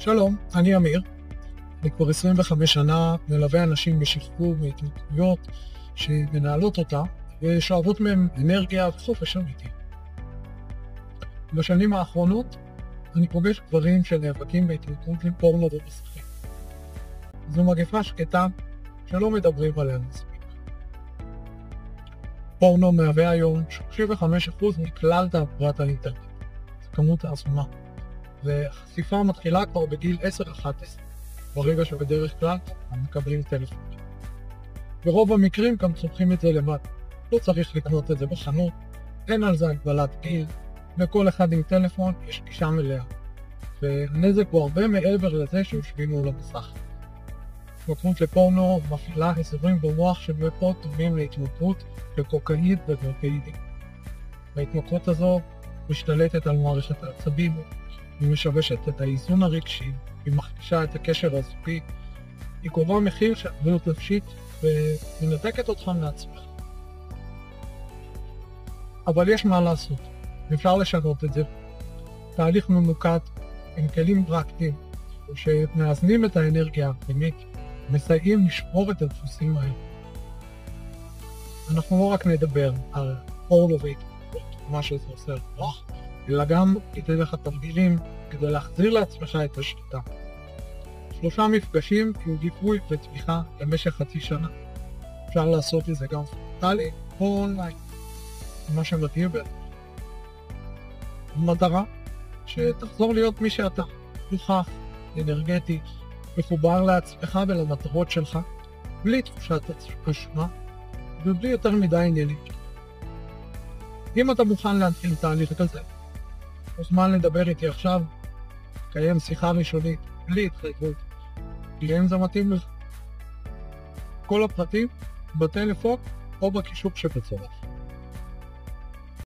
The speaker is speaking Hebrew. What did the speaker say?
שלום, אני אמיר. אני כבר 25 שנה מלווה אנשים בשחרור והתמכרויות שמנהלות אותה ושואבות מהם אנרגיה וחופש אמיתי. בשנים האחרונות אני פוגש גברים שנאבקים בהתמכרות לפורנו ומסכים. זו מגפה שקטה שלא מדברים עליה מספיק. פורנו מהווה היום 35% מכלל תעבורת האינטרנט. זו כמות עצומה. והחשיפה מתחילה כבר בגיל 10-11, ברגע שבדרך כלל הם מקבלים טלפון. ברוב המקרים גם צורכים את זה לבד. לא צריך לקנות את זה בחנות, אין על זה הגבלת גיל, וכל אחד עם טלפון יש גישה מלאה. והנזק הוא הרבה מעבר לזה שיושבים מול המסך. התמכרות לפורנו מפעילה אזורים במוח שמאוד טובים להתמכרות לקוקאין וגרפאידים. ההתמכרות הזו משתלטת על מערכת העצבים, היא משבשת את האיזון הרגשי, היא מחלישה את הקשר הזוגי, היא קובעה מחיר של בריאות נפשית ומנתקת אותך מעצמך. אבל יש מה לעשות, אפשר לשנות את זה. תהליך ממוקד עם כלים פרקטיים שמאזנים את האנרגיה הפנימית, מסייעים לשבור את הדפוסים האלה. אנחנו לא רק נדבר על פורנו והתמכרות, מה שזה עושה למוח, אלא גם ייתן לך תרגילים כדי להחזיר לעצמך את השליטה. 3 מפגשים עם גיבוי ותמיכה למשך חצי שנה. אפשר לעשות את זה גם פרונטלי או אונליין. מה שמתאים בזה. המטרה שתחזור להיות מי שאתה, מוכח, אנרגטי, מחובר לעצמך ולמטרות שלך, בלי תחושת אשמה ובלי יותר מדי עניינים. אם אתה מוכן להתחיל תהליך כזה, מוזמן לדבר איתי עכשיו, קיים שיחה ראשונית, בלי התחייבות, אם זה מתאים לך. כל הפרטים בטלפון או בקישור שבצורף.